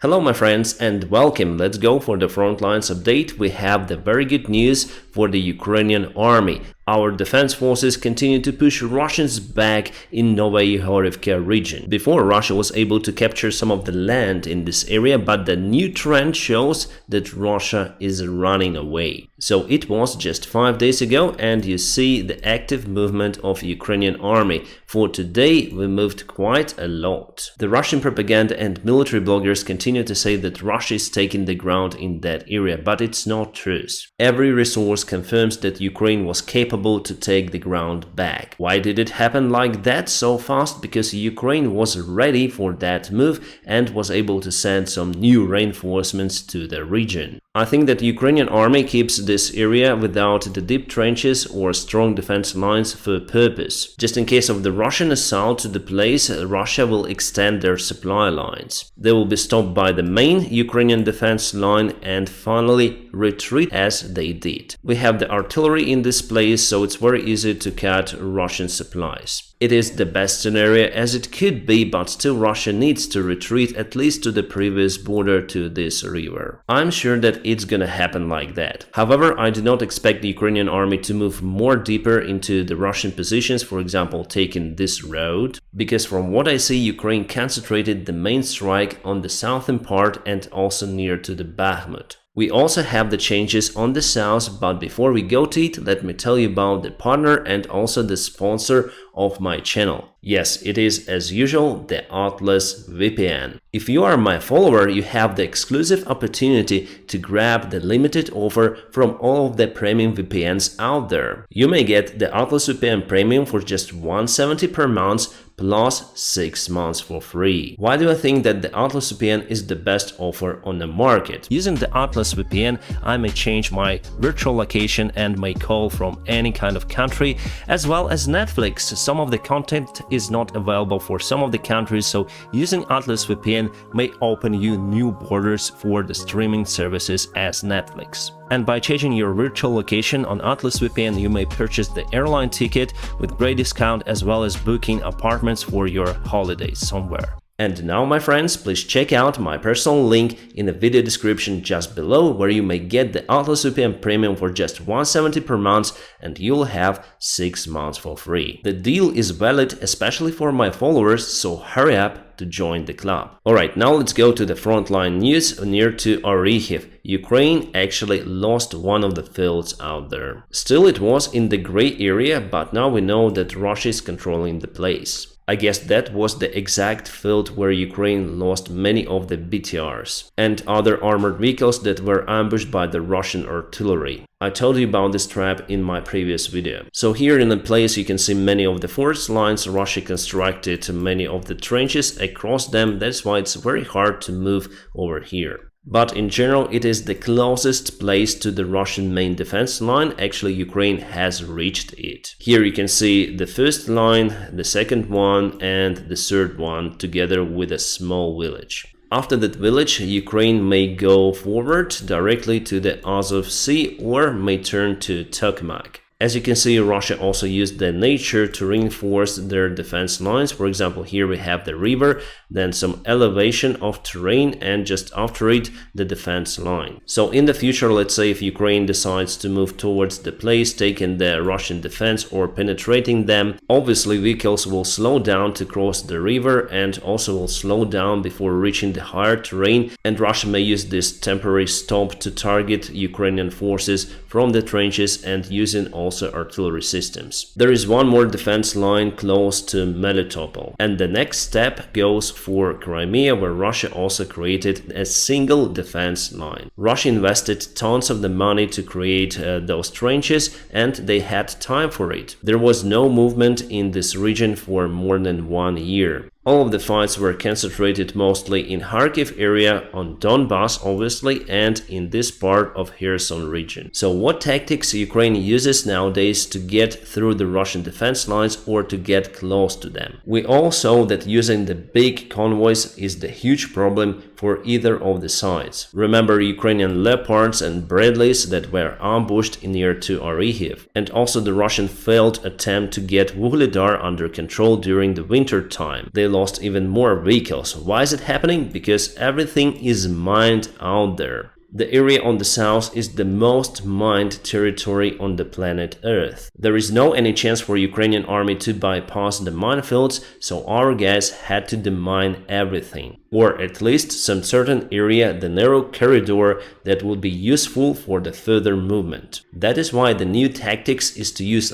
Hello my friends and welcome. Let's go for the front lines update. We have the very good news for the Ukrainian army. Our defense forces continue to push Russians back in Novaya region. Before, Russia was able to capture some of the land in this area, but the new trend shows that Russia is running away. So it was just 5 days ago, and you see the active movement of Ukrainian army. For today, we moved quite a lot. The Russian propaganda and military bloggers continue to say that Russia is taking the ground in that area, but it's not true. Every resource confirms that Ukraine was capable to take the ground back. Why did it happen like that so fast? Because Ukraine was ready for that move and was able to send some new reinforcements to the region. I think that the Ukrainian army keeps this area without the deep trenches or strong defense lines for purpose. Just in case of the Russian assault to the place, Russia will extend their supply lines. They will be stopped by the main Ukrainian defense line and finally retreat as they did. We have the artillery in this place, so it's very easy to cut Russian supplies. It is the best scenario as it could be, but still Russia needs to retreat at least to the previous border to this river. I'm sure that it's gonna happen like that. However, I do not expect the Ukrainian army to move more deeper into the Russian positions, for example, taking this road, because from what I see, Ukraine concentrated the main strike on the southern part and also near to the Bakhmut. We also have the changes on the south, but before we go to it, let me tell you about the partner and also the sponsor of my channel. Yes, it is as usual the Atlas VPN. If you are my follower, you have the exclusive opportunity to grab the limited offer from all of the premium VPNs out there. You may get the Atlas VPN Premium for just $170 per month plus 6 months for free. Why do I think that the Atlas VPN is the best offer on the market? Using the Atlas VPN, I may change my virtual location and may call from any kind of country, as well as Netflix. Some of the content is not available for some of the countries, so using Atlas VPN may open you new borders for the streaming services as Netflix. And by changing your virtual location on Atlas VPN, you may purchase the airline ticket with great discount as well as booking apartments for your holidays somewhere. And now, my friends, please check out my personal link in the video description just below, where you may get the Atlas VPN Premium for just $170 per month and you'll have 6 months for free. The deal is valid especially for my followers, so hurry up to join the club. Alright, now let's go to the frontline news near to Orikhiv. Ukraine actually lost one of the fields out there. Still, it was in the gray area, but now we know that Russia is controlling the place. I guess that was the exact field where Ukraine lost many of the BTRs and other armored vehicles that were ambushed by the Russian artillery. I told you about this trap in my previous video. So here in the place you can see many of the forest lines. Russia constructed many of the trenches across them. That's why it's very hard to move over here. But in general, it is the closest place to the Russian main defense line. Actually, Ukraine has reached it. Here you can see the first line, the second one, and the third one together with a small village. After that village, Ukraine may go forward directly to the Azov Sea or may turn to Tokmak. As you can see, Russia also used the nature to reinforce their defense lines. For example, here we have the river, then some elevation of terrain, and just after it, the defense line. So in the future, let's say if Ukraine decides to move towards the place, taking the Russian defense or penetrating them, obviously vehicles will slow down to cross the river and also will slow down before reaching the higher terrain, and Russia may use this temporary stop to target Ukrainian forces from the trenches and using also artillery systems. There is one more defense line close to Melitopol, and the next step goes for Crimea, where Russia also created a single defense line. Russia invested tons of the money to create those trenches, and they had time for it. There was no movement in this region for more than 1 year. All of the fights were concentrated mostly in Kharkiv area, on Donbass obviously, and in this part of Kherson region. So what tactics Ukraine uses nowadays to get through the Russian defense lines or to get close to them? We all saw that using the big convoys is the huge problem for either of the sides. Remember Ukrainian Leopards and Bradleys that were ambushed near to Orikhiv, and also the Russian failed attempt to get Vuhledar under control during the winter time. They lost even more vehicles. Why is it happening? Because everything is mined out there. The area on the south is the most mined territory on the planet Earth. There is no any chance for Ukrainian army to bypass the minefields, so our guys had to demine everything. Or at least some certain area, the narrow corridor that would be useful for the further movement. That is why the new tactics is to use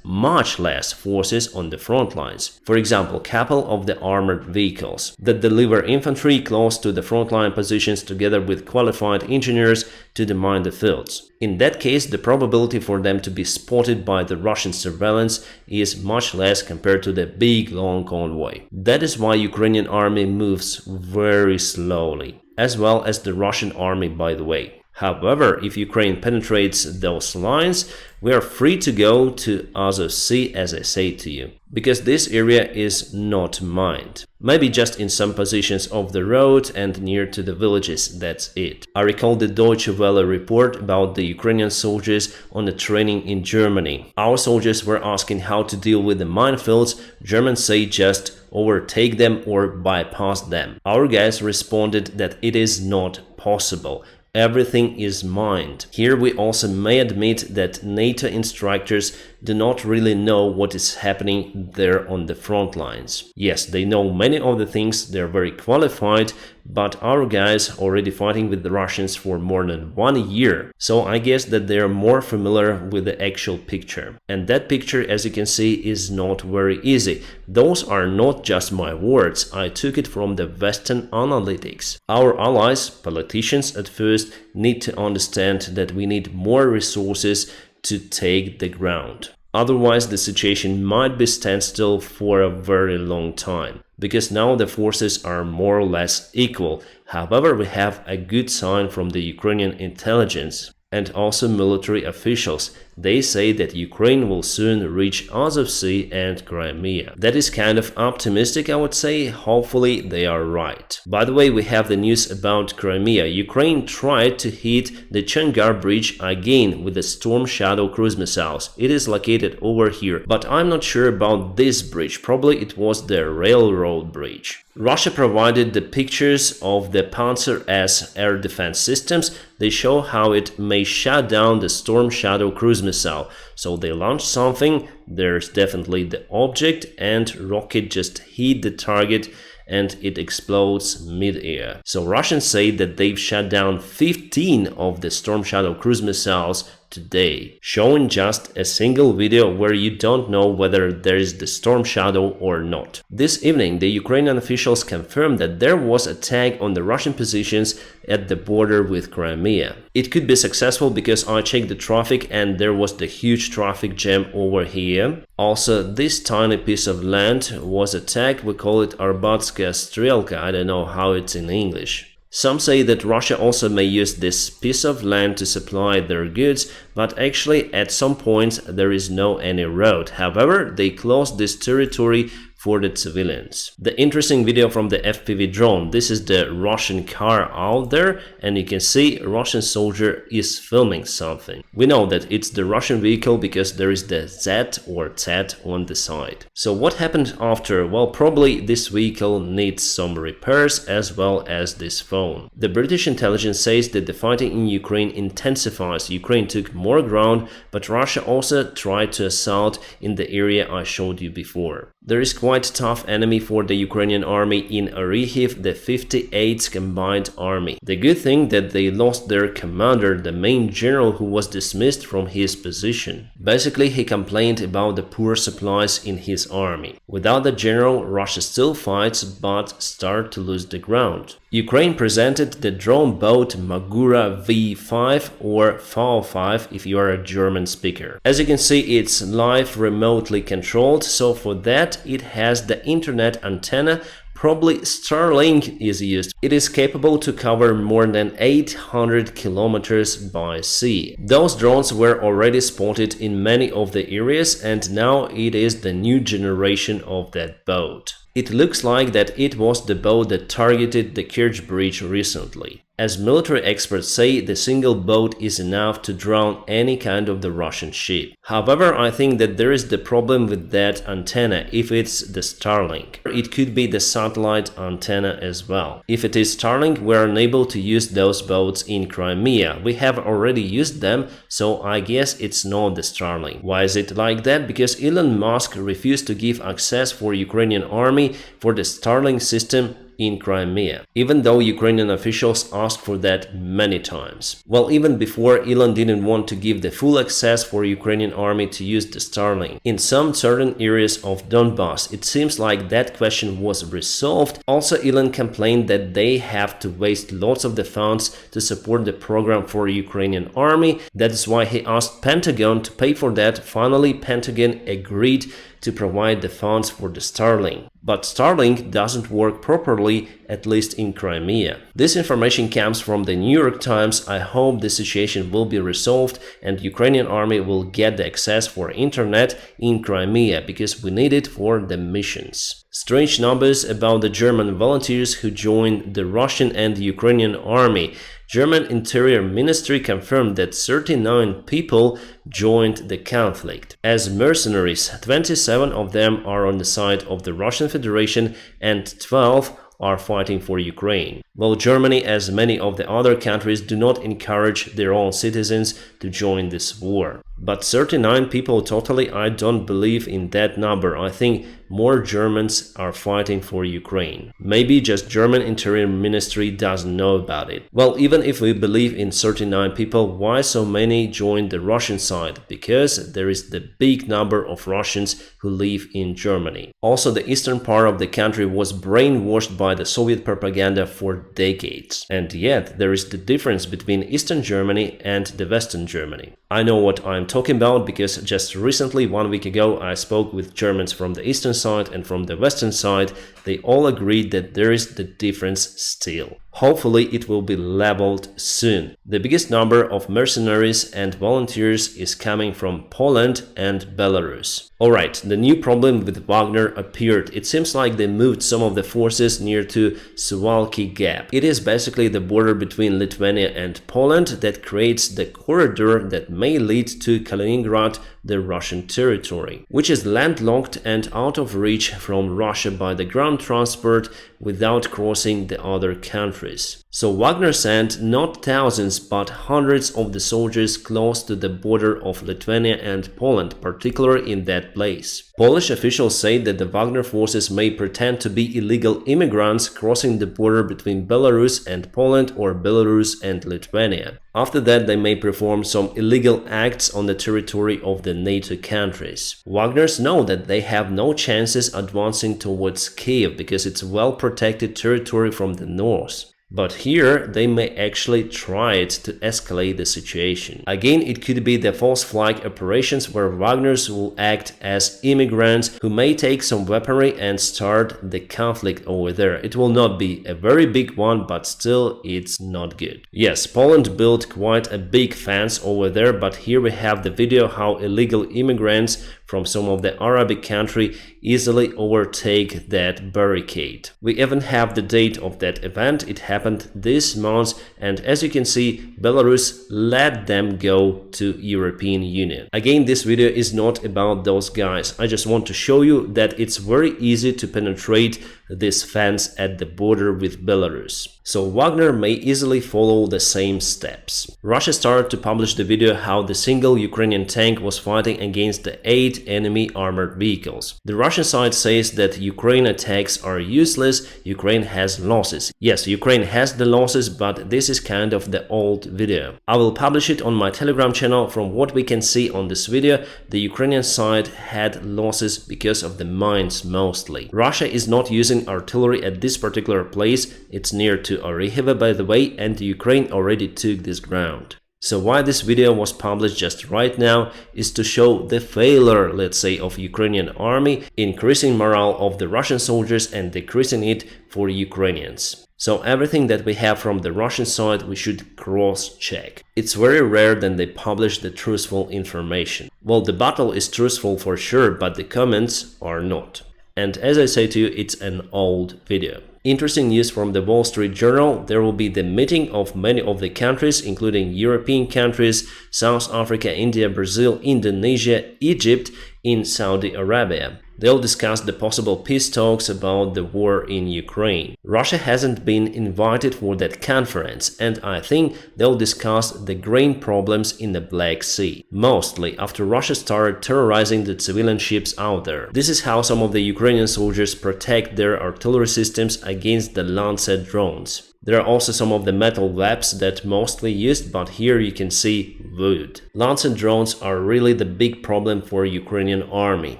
much less forces on the front lines. For example, couple of the armored vehicles that deliver infantry close to the frontline positions together with qualified engineers to demine the fields. In that case, the probability for them to be spotted by the Russian surveillance is much less compared to the big long convoy. That is why Ukrainian army moves very slowly, as well as the Russian army, by the way. However, if Ukraine penetrates those lines, we are free to go to Azov Sea, as I say to you, because this area is not mined. Maybe just in some positions of the road and near to the villages, that's it. I recall the Deutsche Welle report about the Ukrainian soldiers on the training in Germany. Our soldiers were asking how to deal with the minefields. Germans say just overtake them or bypass them. Our guys responded that it is not possible. Everything is mined. Here we also may admit that NATO instructors do not really know what is happening there on the front lines. Yes, they know many of the things, they're very qualified, but our guys already fighting with the Russians for more than 1 year. So I guess that they are more familiar with the actual picture. And that picture, as you can see, is not very easy. Those are not just my words, I took it from the Western analytics. Our allies, politicians at first, need to understand that we need more resources to take the ground. Otherwise, the situation might be standstill for a very long time, because now the forces are more or less equal. However, we have a good sign from the Ukrainian intelligence and also military officials. They say that Ukraine will soon reach Azov Sea and Crimea. That is kind of optimistic, I would say. Hopefully they are right. By the way, we have the news about Crimea. Ukraine tried to hit the Chongar Bridge again with the Storm Shadow cruise missiles. It is located over here, but I'm not sure about this bridge. Probably it was the railroad bridge. Russia provided the pictures of the Panzer S air defense systems. They show how it may shut down the Storm Shadow cruise missile. So they launched something, there's definitely the object, and rocket just hit the target and it explodes mid-air. So Russians say that they've shut down 15 of the Storm Shadow cruise missiles today, showing just a single video where you don't know whether there is the Storm Shadow or not. This evening, the Ukrainian officials confirmed that there was attack on the Russian positions at the border with Crimea. It could be successful because I checked the traffic and there was the huge traffic jam over here. Also, this tiny piece of land was attacked. We call it Arbatskaya Strelka. I don't know how it's in English. Some say that Russia also may use this piece of land to supply their goods, but actually at some point there is no any road. However, they closed this territory for the civilians. The interesting video from the FPV drone. This is the Russian car out there, and you can see a Russian soldier is filming something. We know that it's the Russian vehicle because there is the Z or Z on the side. So what happened after? Well, probably this vehicle needs some repairs as well as this phone. The British intelligence says that the fighting in Ukraine intensifies. Ukraine took more ground, but Russia also tried to assault in the area I showed you before. There is quite a tough enemy for the Ukrainian army in Orikhiv, the 58th Combined Army. The good thing that they lost their commander, the main general who was dismissed from his position. Basically, he complained about the poor supplies in his army. Without the general, Russia still fights but start to lose the ground. Ukraine presented the drone boat Magura V5 or V5 if you are a German speaker. As you can see, it's live remotely controlled, so for that it has the internet antenna. Probably Starlink is used. It is capable to cover more than 800 kilometers by sea. Those drones were already spotted in many of the areas, and now it is the new generation of that boat. It looks like that it was the boat that targeted the Kerch Bridge recently. As military experts say, the single boat is enough to drown any kind of the Russian ship. However, I think that there is the problem with that antenna if it's the Starlink. It could be the satellite antenna as well. If it is Starlink, we are unable to use those boats in Crimea. We have already used them, so I guess it's not the Starlink. Why is it like that? Because Elon Musk refused to give access for Ukrainian army for the Starlink system in Crimea, even though Ukrainian officials asked for that many times. Well, even before, Elon didn't want to give the full access for Ukrainian army to use the Starlink. In some certain areas of Donbass, it seems like that question was resolved. Also, Elon complained that they have to waste lots of the funds to support the program for Ukrainian army. That is why he asked Pentagon to pay for that. Finally, Pentagon agreed to provide the funds for the Starlink. But Starlink doesn't work properly, at least in Crimea. This information comes from the New York Times. I hope the situation will be resolved and Ukrainian army will get the access for internet in Crimea because we need it for the missions. Strange numbers about the German volunteers who joined the Russian and Ukrainian army. German Interior Ministry confirmed that 39 people joined the conflict. As mercenaries, 27 of them are on the side of the Russian Federation and 12 are fighting for Ukraine. While Germany, as many of the other countries, do not encourage their own citizens to join this war. But 39 people totally, I don't believe in that number. I think more Germans are fighting for Ukraine. Maybe just German Interior Ministry doesn't know about it. Well, even if we believe in 39 people, why so many joined the Russian side? Because there is the big number of Russians who live in Germany. Also, the eastern part of the country was brainwashed by the Soviet propaganda for decades. And yet, there is the difference between Eastern Germany and the Western Germany. I know what I'm talking about because just recently, 1 week ago, I spoke with Germans from the eastern side and from the western side. They all agreed that there is the difference still. Hopefully, it will be leveled soon. The biggest number of mercenaries and volunteers is coming from Poland and Belarus. Alright, the new problem with Wagner appeared. It seems like they moved some of the forces near to Suwalki Gap. It is basically the border between Lithuania and Poland that creates the corridor that may lead to Kaliningrad, the Russian territory, which is landlocked and out of reach from Russia by the ground transport without crossing the other countries. So Wagner sent not thousands but hundreds of the soldiers close to the border of Lithuania and Poland, particularly in that place. Polish officials say that the Wagner forces may pretend to be illegal immigrants crossing the border between Belarus and Poland or Belarus and Lithuania. After that, they may perform some illegal acts on the territory of the NATO countries. Wagners know that they have no chances advancing towards Kiev because it's well-protected territory from the north. But here, they may actually try it to escalate the situation. Again, it could be the false flag operations where Wagners will act as immigrants who may take some weaponry and start the conflict over there. It will not be a very big one, but still, it's not good. Yes, Poland built quite a big fence over there, but here we have the video how illegal immigrants from some of the Arabic country easily overtake that barricade. We even have the date of that event. It happened this month, and as you can see, Belarus let them go to European Union. Again, this video is not about those guys. I just want to show you that it's very easy to penetrate this fence at the border with Belarus. So Wagner may easily follow the same steps. Russia started to publish the video how the single Ukrainian tank was fighting against the 8 enemy armored vehicles. The Russian side says that Ukraine attacks are useless, Ukraine has losses. Yes, Ukraine has the losses, but this is kind of the old video. I will publish it on my Telegram channel. From what we can see on this video, the Ukrainian side had losses because of the mines mostly. Russia is not using artillery at this particular place. It's near to Oriheva, by the way, and Ukraine already took this ground. So why this video was published just right now is to show the failure, let's say, of Ukrainian army, increasing morale of the Russian soldiers and decreasing it for Ukrainians. So everything that we have from the Russian side we should cross-check. It's very rare that they publish the truthful information. Well, the battle is truthful for sure, but the comments are not. And as I say to you, it's an old video. Interesting news from the Wall Street Journal. There will be the meeting of many of the countries, including European countries, South Africa, India, Brazil, Indonesia, Egypt, in Saudi Arabia. They'll discuss the possible peace talks about the war in Ukraine. Russia hasn't been invited for that conference, and I think they'll discuss the grain problems in the Black Sea, mostly after Russia started terrorizing the civilian ships out there. This is how some of the Ukrainian soldiers protect their artillery systems against the Lancet drones. There are also some of the metal webs that mostly used, but here you can see wood. Lancet drones are really the big problem for Ukrainian army.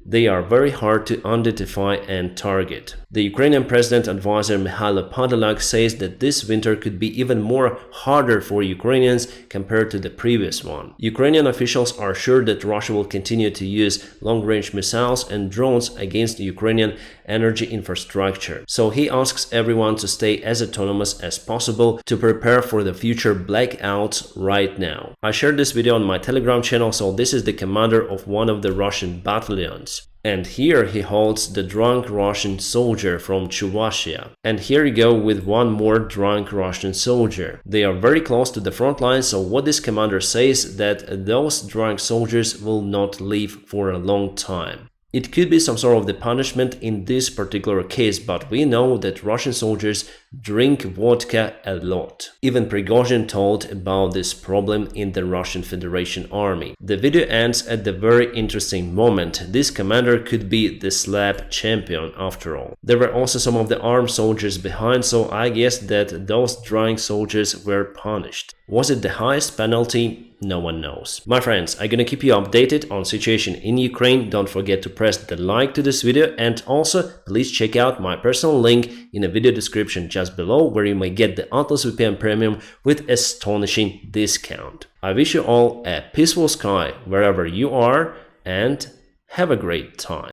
They are very hard to identify and target. The Ukrainian President Advisor Mikhailo Podolyak says that this winter could be even more harder for Ukrainians compared to the previous one. Ukrainian officials are sure that Russia will continue to use long-range missiles and drones against Ukrainian energy infrastructure. So he asks everyone to stay as autonomous as possible to prepare for the future blackouts right now. I shared this video on my Telegram channel, so this is the commander of one of the Russian battalions. And here he holds the drunk Russian soldier from Chuvashia. And here you go with one more drunk Russian soldier. They are very close to the front line, so what this commander says that those drunk soldiers will not leave for a long time. It could be some sort of the punishment in this particular case, but we know that Russian soldiers drink vodka a lot. Even Prigozhin told about this problem in the Russian Federation army. The video ends at the very interesting moment. This commander could be the slap champion after all. There were also some of the armed soldiers behind, so I guess that those drunk soldiers were punished. Was it the highest penalty? No one knows. My friends, I'm gonna keep you updated on situation in Ukraine. Don't forget to press the like to this video, and also please check out my personal link in the video description just below, where you may get the Atlas VPN Premium with astonishing discount. I wish you all a peaceful sky wherever you are, and have a great time.